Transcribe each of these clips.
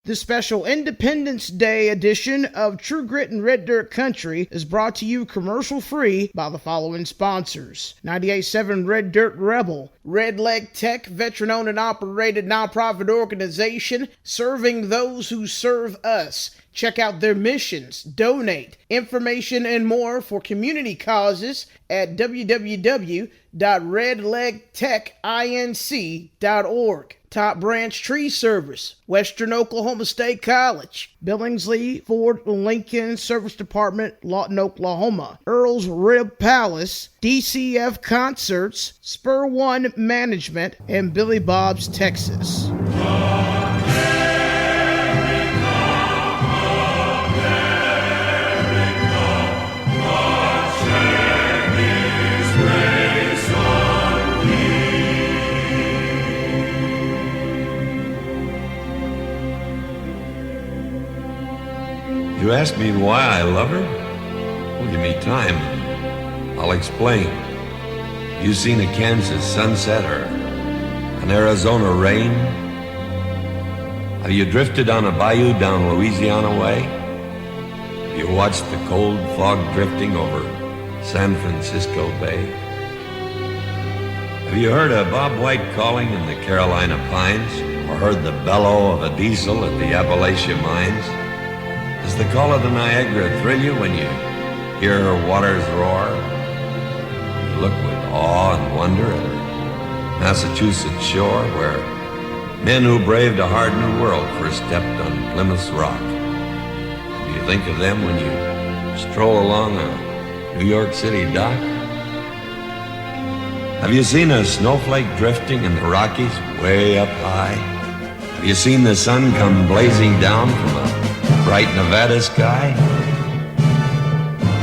This special Independence Day edition of True Grit and Red Dirt Country is brought to you commercial-free by the following sponsors. 98.7 Red Dirt Rebel, Red Leg Tech, veteran-owned and operated nonprofit organization serving those who serve us. Check out their missions, donate, information, and more for community causes at www.redlegtechinc.org. Top Branch Tree Service, Western Oklahoma State College, Billingsley Ford Lincoln Service Department, Lawton, Oklahoma, Earl's Rib Palace, DCF Concerts, Spur One Management, and Billy Bob's Texas. You ask me why I love her? Well, give me time. I'll explain. You seen a Kansas sunset or an Arizona rain? Have you drifted on a bayou down Louisiana way? Have you watched the cold fog drifting over San Francisco Bay? Have you heard a Bob White calling in the Carolina pines, or heard the bellow of a diesel at the Appalachia mines? Does the call of the Niagara thrill you when you hear her waters roar? You look with awe and wonder at her Massachusetts shore, where men who braved a hard new world first stepped on Plymouth's rock. Do you think of them when you stroll along a New York City dock? Have you seen a snowflake drifting in the Rockies way up high? Have you seen the sun come blazing down from a bright Nevada sky?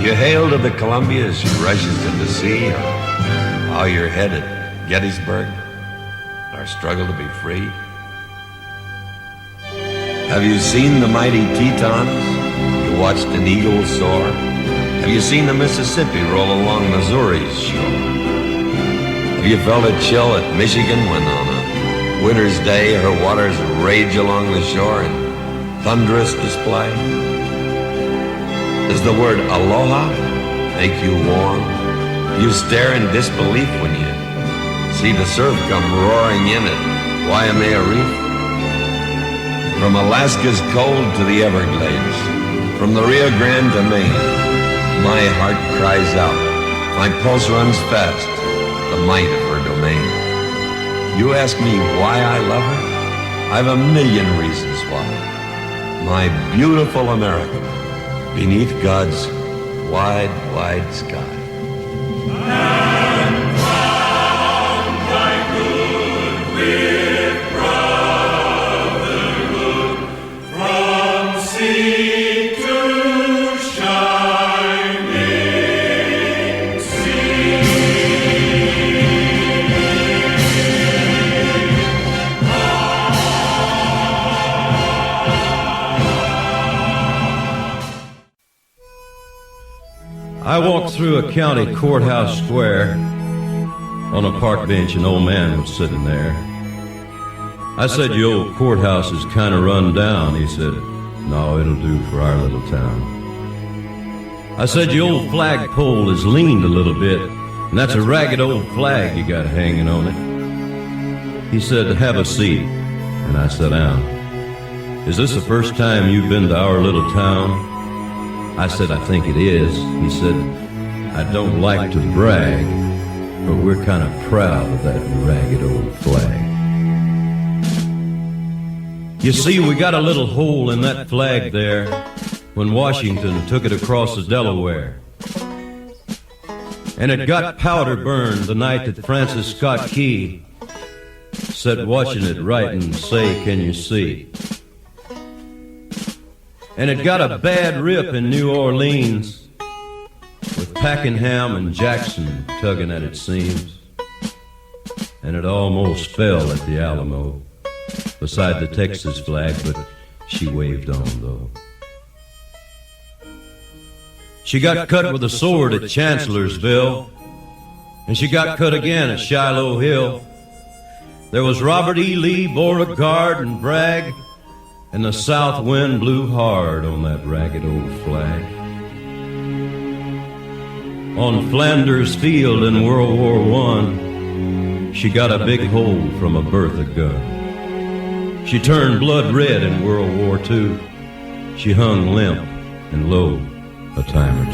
You hail to the Columbia as she rushes to the sea, or bow your head at Gettysburg, our struggle to be free? Have you seen the mighty Tetons? You watched an eagle soar? Have you seen the Mississippi roll along Missouri's shore? Have you felt a chill at Michigan when on a winter's day her waters rage along the shore in thunderous display? Does the word aloha make you warm? Do you stare in disbelief when you see the surf come roaring in at Waimea Reef? From Alaska's cold to the Everglades, from the Rio Grande to Maine, my heart cries out, my pulse runs fast, the might of her domain. You ask me why I love her? I've a million reasons why. My beautiful America, beneath God's wide, wide sky. And crowned by good with brotherhood, from sea to shining sea. I walked through a county courthouse square. On a park bench, an old man was sitting there. I said, "Your old courthouse is kind of run down." He said, "No, it'll do for our little town." I said, "Your old flagpole is leaned a little bit, and that's a ragged old flag you got hanging on it." He said, "Have a seat," and I sat down. "Is this the first time you've been to our little town?" I said, "I think it is." He said, "I don't like to brag, but we're kind of proud of that ragged old flag." You see, we got a little hole in that flag there when Washington took it across the Delaware. And it got powder burned the night that Francis Scott Key sat watching it write and say, "Can you see?" And it got a bad rip in New Orleans with Pakenham and Jackson tugging at its seams. And it almost fell at the Alamo beside the Texas flag, but she waved on though. She got cut with a sword at Chancellorsville, and she got cut again at Shiloh Hill. There was Robert E. Lee, Beauregard, and Bragg, and the south wind blew hard on that ragged old flag. On Flanders Field in World War I, she got a big hole from a Bertha gun. She turned blood red in World War II. She hung limp and low a time or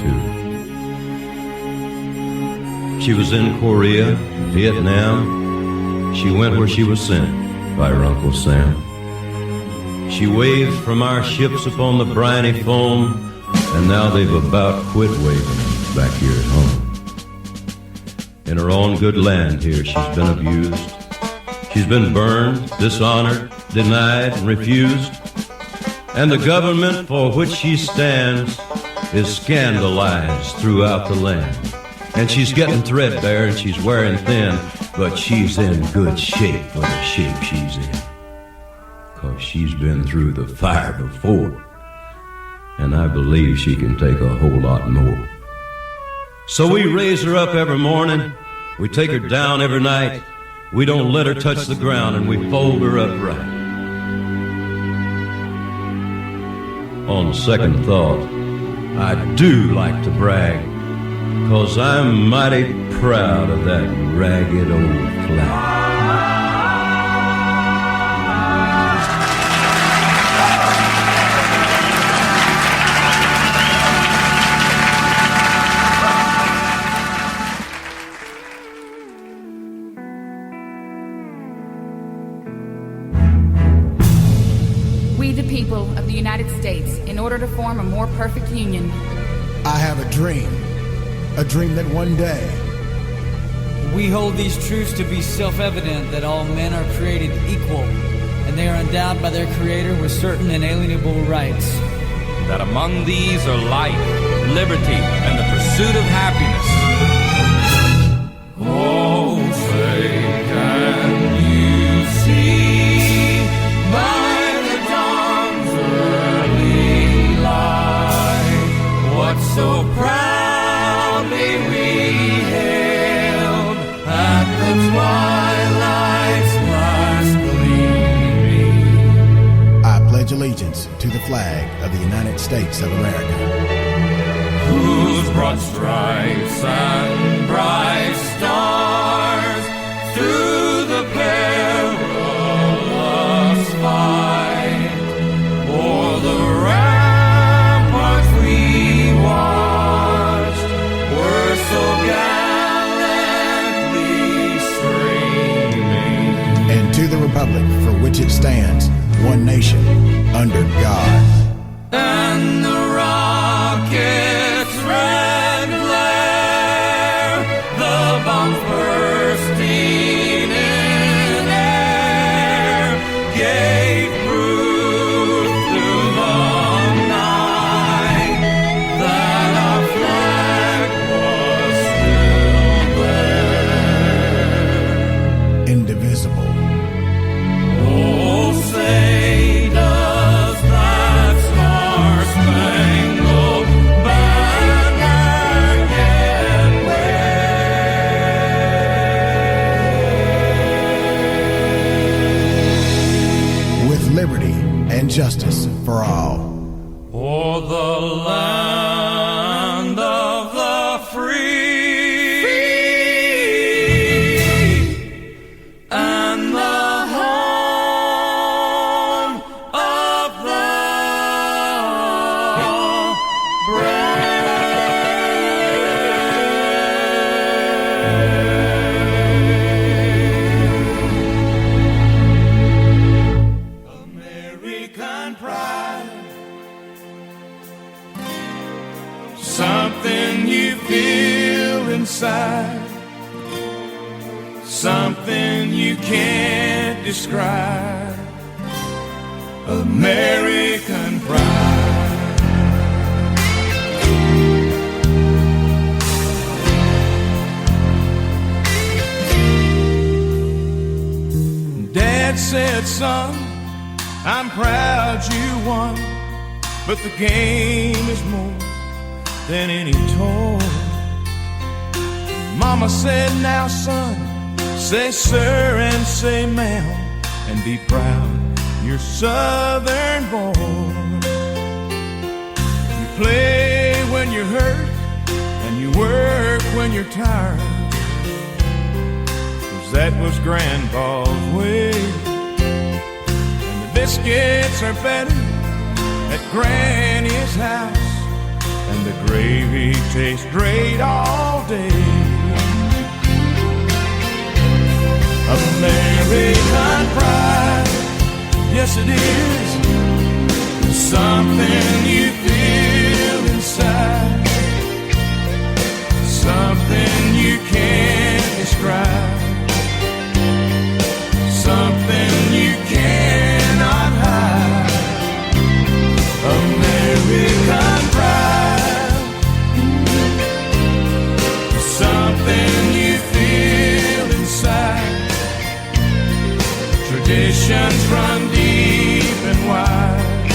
two. She was in Korea, Vietnam. She went where she was sent by her Uncle Sam. She waved from our ships upon the briny foam, and now they've about quit waving back here at home. In her own good land here, she's been abused. She's been burned, dishonored, denied, and refused. And the government for which she stands is scandalized throughout the land. And she's getting threadbare and she's wearing thin, but she's in good shape for the shape she's in. 'Cause she's been through the fire before, and I believe she can take a whole lot more. So we raise her up every morning, we take her down every night, we don't let her touch the ground, and we fold her up right. On second thought, I do like to brag, 'cause I'm mighty proud of that ragged old flag. We, the people of the United States, in order to form a more perfect union. I have a dream that one day we hold these truths to be self-evident, that all men are created equal, and they are endowed by their Creator with certain inalienable rights. That among these are life, liberty, and the pursuit of happiness. Oh, say can you see by the dawn's early light what so proudly we hailed at the twilight's last gleaming? I pledge allegiance to the flag of the United States of America, whose broad stripes and bright stars through the perilous fight o'er the ramparts we watched were so gallantly streaming. and to the republic for which it stands, one nation, under God. And the rocket's red glare, the bombs bursting in air, gave proof through the night that our flag was still there. Indivisible. Oh, say does that star-spangled banner yet wave? With liberty and justice for all. For the land of the free and the home of the American pride, something you feel inside, something you can't describe. American pride. Dad said, son, I'm proud you won, but the game is more than any toy. Mama said, now son, say sir and say ma'am, and be proud you're southern born. You play when you're hurt, and you work when you're tired, 'cause that was Grandpa's way. And the biscuits are better at Granny's house, and the gravy tastes great all day. American pride, yes it is, something you feel inside, something you can't describe, something you cannot hide. American pride, something you feel inside. Traditions run deep and wide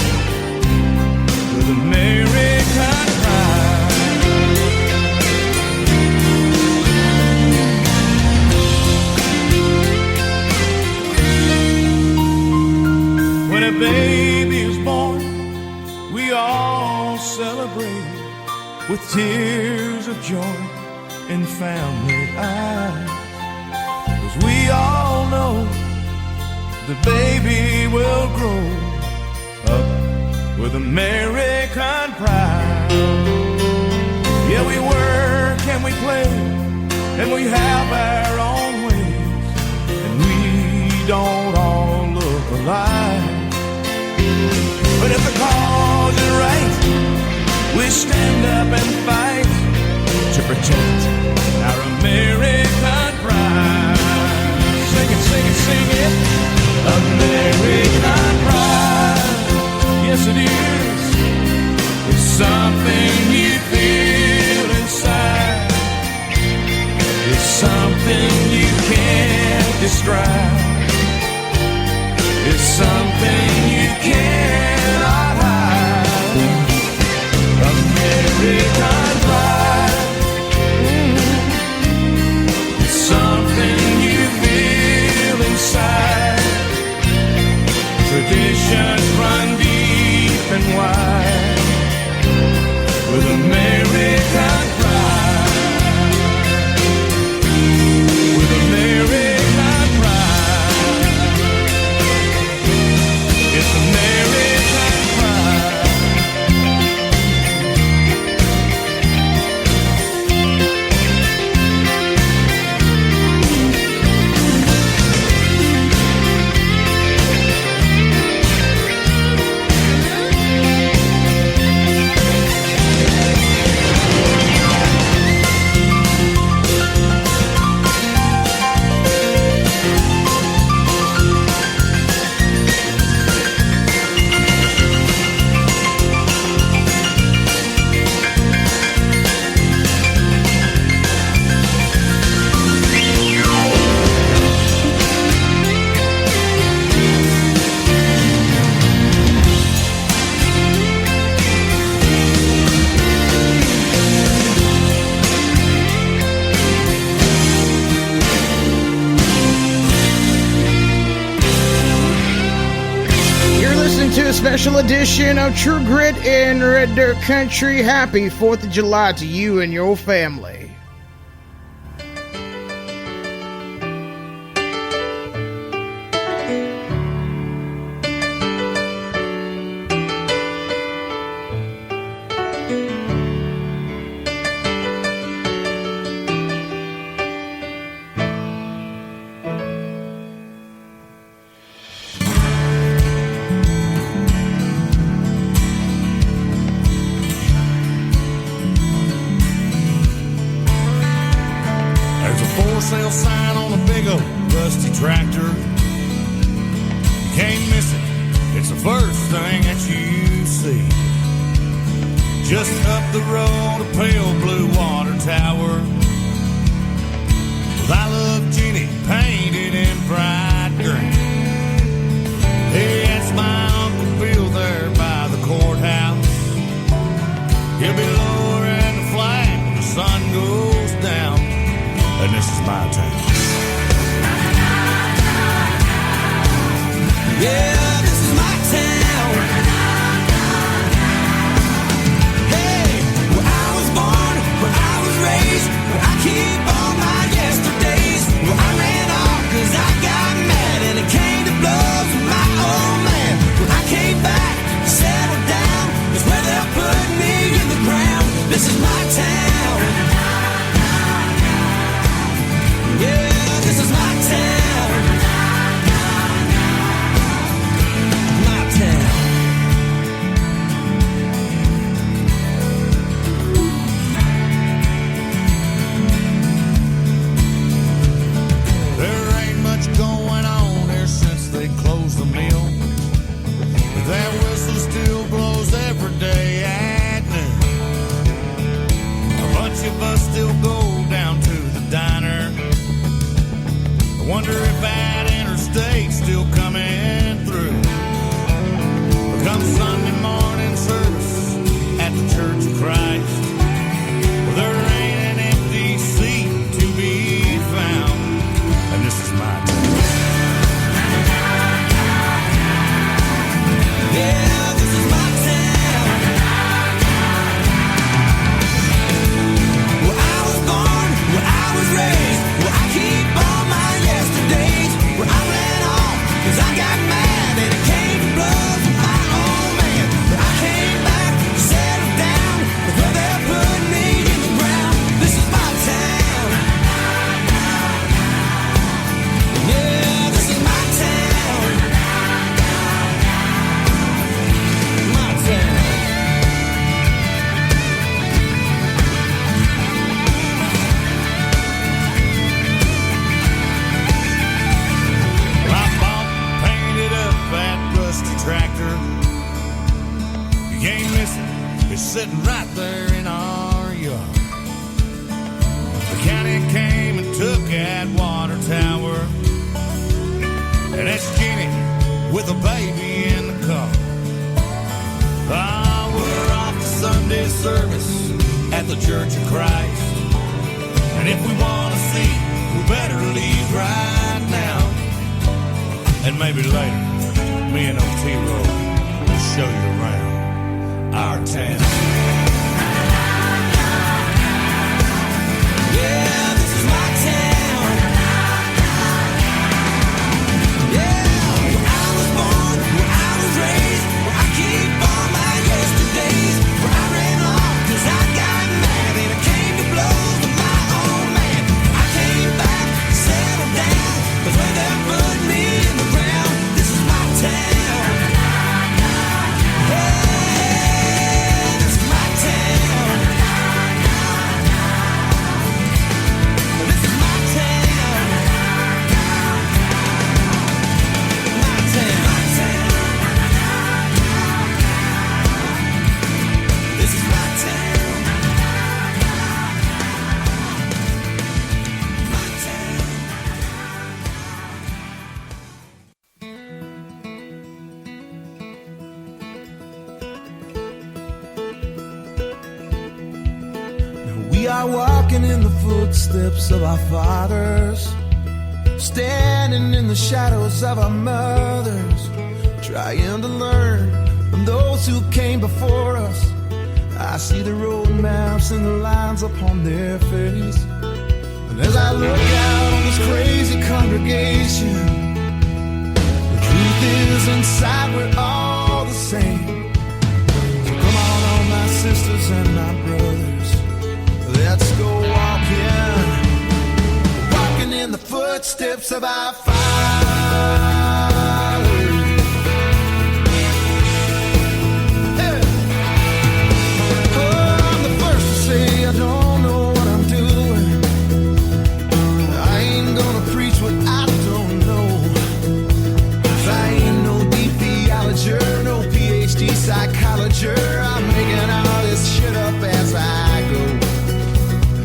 with American pride. When a baby is born, we all celebrate with tears of joy in family eyes, 'cause we all know the baby will grow up with American pride. Yeah, we work and we play and we have our own ways, and we don't all look alike. But if the cause is right, we stand up and fight to protect our American pride. Sing it, sing it, sing it. American pride, yes it is. It's something you feel inside. It's something you can't describe. It's something you cannot hide. American pride, it's something you feel inside. Traditions run deep and wide with American pride, with American pride. It's American pride. To a special edition of True Grit in Red Dirt Country. Happy 4th of July to you and your family. Sale sign on a big old rusty tractor. You can't miss it, it's the first thing that you see. Just up the road, a pale blue water tower with I Love Jenny painted in bright green. Hey, that's my Uncle Bill there by the courthouse. He'll be lowering the flag when the sun goes down. And this is my town. Yeah, this is You ain't missing. It's sitting right there in our yard. The county came and took that water tower. And that's Jenny with a baby in the car. Ah, we're off to Sunday service at the Church of Christ. And if we want to see, we better leave right now. And maybe later, me and old T-Roll will show you around our town. Yeah, this is my town. Yeah, where I was born, where I was raised, where I keep all my yesterdays, where I ran off 'cause I got mad and I came to blows with my own man. I came back, settled down, 'cause when they put me in the ground, this is my town. Hey, this is my town. This is my town. My town. My town. This is my town. My town. We are walking in the footsteps of our fathers, standing in the shadows of our mothers, trying to learn from those who came before us. I see the road maps and the lines upon their face. And as I look out on this crazy congregation, the truth is inside we're all the same. So come on, all my sisters and my brothers, let's go walking in the footsteps of our fathers. Hey. Oh, I'm the first to say I don't know what I'm doing. I ain't gonna preach what I don't know. 'Cause I ain't no deep theologer, no PhD psychologer. I'm making all this shit up as I go.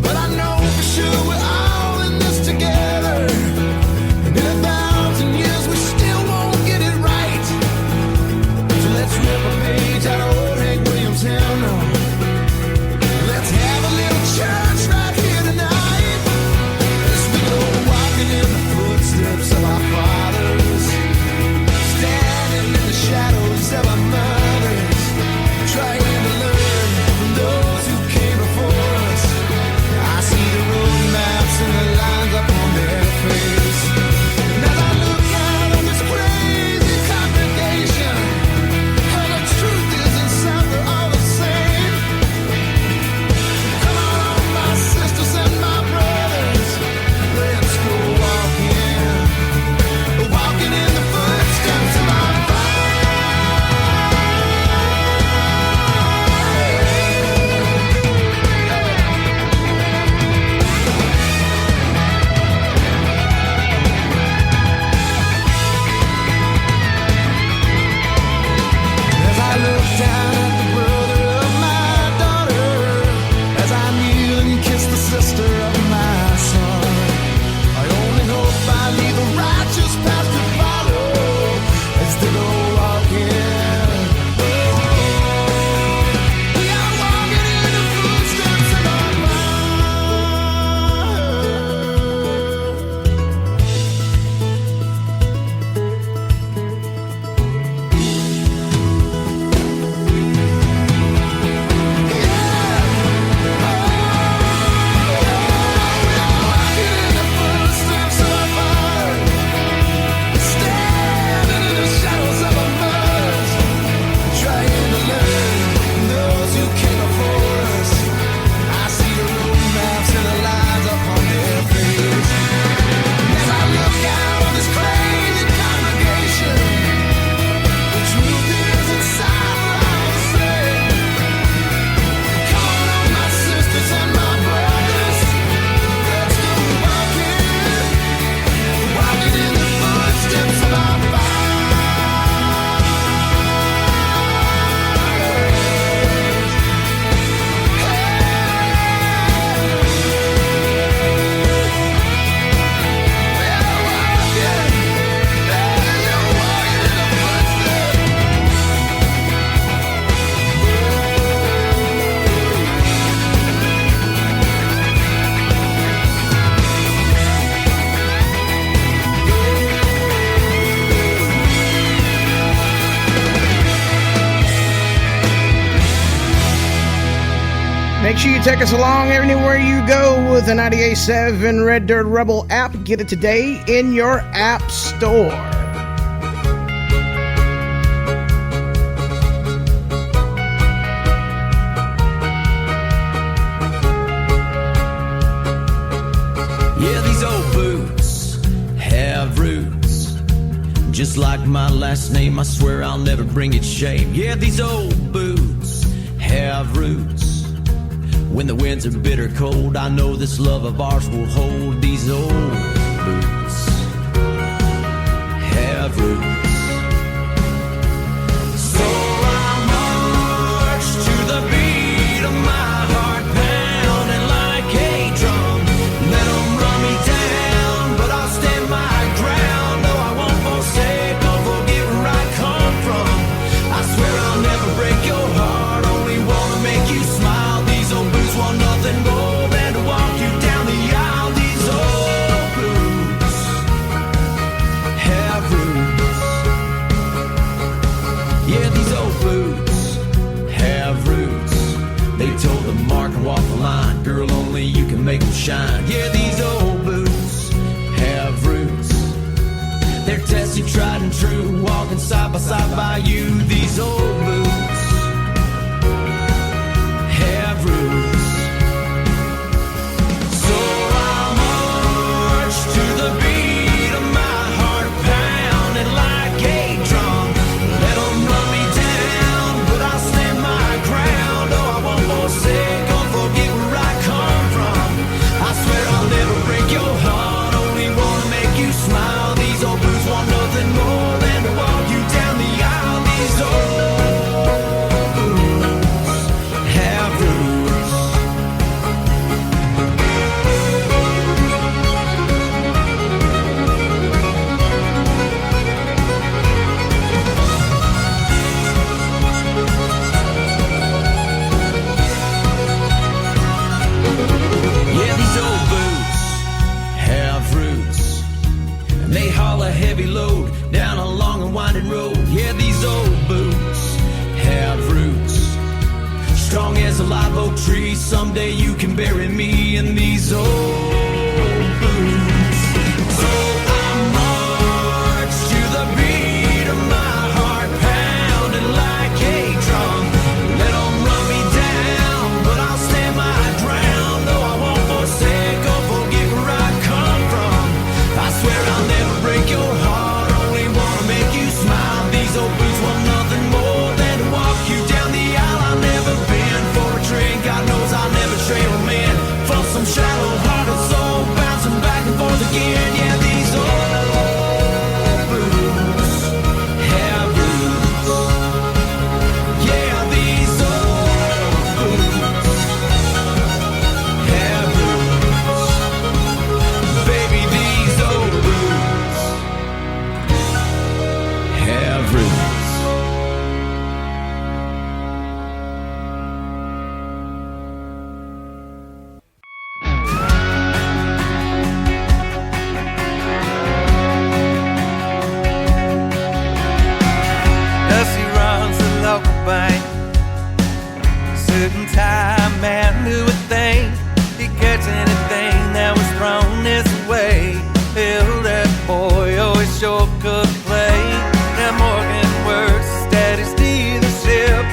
But I know for sure we're all in this together. And in 1,000 years we still won't get it right. So let's rip a page out of old Hank Williams' hymn. Let's have a little church right here tonight. As we go walking in the footsteps of our fathers, standing in the shadows of our mothers, trying to learn from those who came Make sure you take us along anywhere you go with the 98.7 Red Dirt Rebel app. Get it today in your app store. Yeah, these old boots have roots. Just like my last name, I swear I'll never bring it shame. Yeah, these old boots have roots. When the winds are bitter cold, I know this love of ours will hold. These old boots have roots. So I march to the beat of my heart, pounding like a drum. Let 'em run me down, but I'll stand my ground. No, I won't forsake, don't forget where I come from. I swear I'll never break your heart, only wanna make you smile. These old boots want nothing more than to walk you down the aisle. These old boots have roots. Yeah, these old boots have roots. They told the mark and walk the line, girl, only you can make them shine. Yeah, these old boots have roots. They're tested, tried and true, walking side by side by you. These old boots have roots. So I march to the beat of my heart, pounding like a drum. Let 'em run me down, but I'll stand my ground. Oh, I won't forsake, don't forget where I come from. I swear I'll never break your heart, only wanna make you smile. These old boots want nothing more than to walk you down the aisle. These old boots have roots. Yeah, these old boots have roots, and they haul a heavy load down a long and winding road. Yeah, these old boots have roots, strong as a live oak tree. Someday you can bury me in these old boots. So I march to the beat of my heart, pounding like a drum. Let 'em run me down, but I'll stand my ground. No, I won't forsake, don't forget where I come from. I swear I'll never break your heart, only wanna make you smile. These old boots want nothing more than to walk you down the aisle. I've never been for a drink, God knows I'll never trail a man from some shallow-hearted soul, bouncing back and forth again. Yeah, these old boots have roots. Yeah, these old boots have roots. Baby, these old boots have roots. Dusty runs the local bank, suit and tie man who would think he'd catch anything that was thrown this way. Bill, that boy always sure could play. Now Morgan works his daddy's dealership,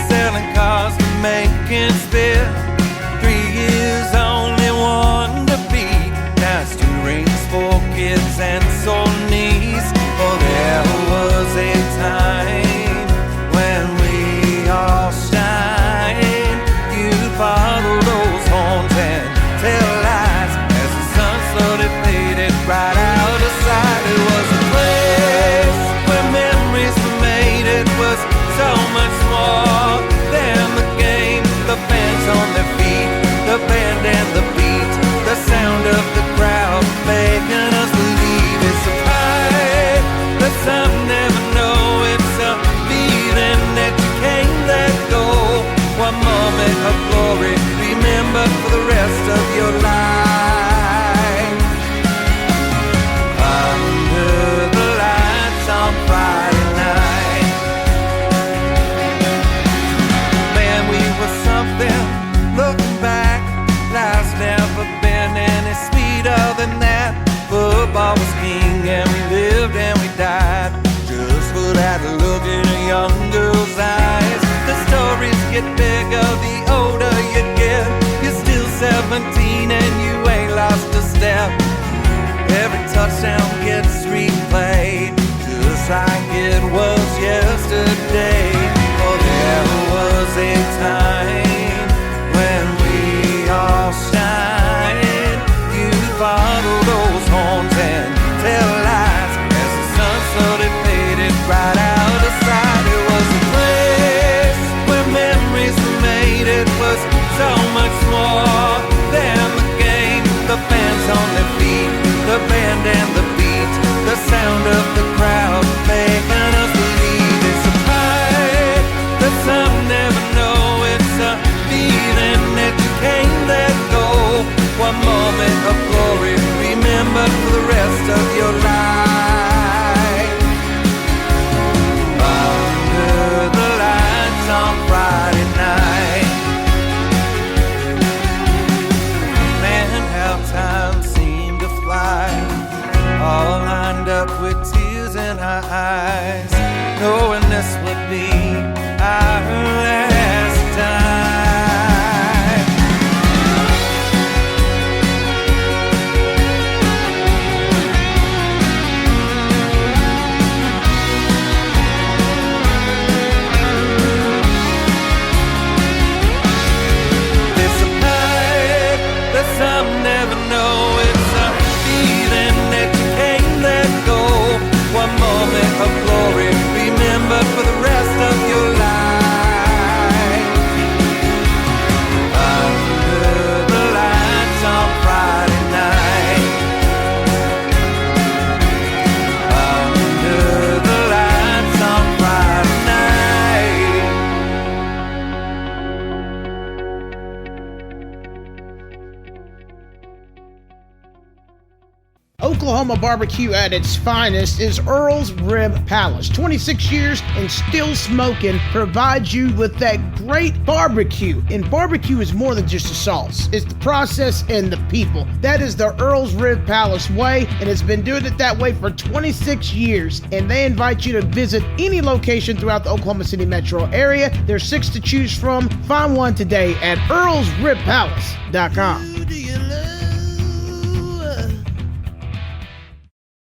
selling cars to make ends fit. 3 years, only one to beat. Now it's 2 rings, 4 kids, and sore knees. Oh, there was a time when we all shine. You follow those horns and tell lies as the sun slowly faded right out of sight. It was a place where memories were made. It was so much more than the game. The fans on their feet, the band and the beat, the sound of the crowd making us believe. It's a fight that some never know. It's a feeling that you can't let go. One moment of glory, remember for the rest of your life. Under the lights on Friday night, man, we were something Oklahoma barbecue at its finest is Earl's Rib Palace. 26 years and still smoking provides you with that great barbecue. And barbecue is more than just the sauce. It's the process and the people. That is the Earl's Rib Palace way, and it's been doing it that way for 26 years. And they invite you to visit any location throughout the Oklahoma City metro area. There's 6 to choose from. Find one today at earlsribpalace.com.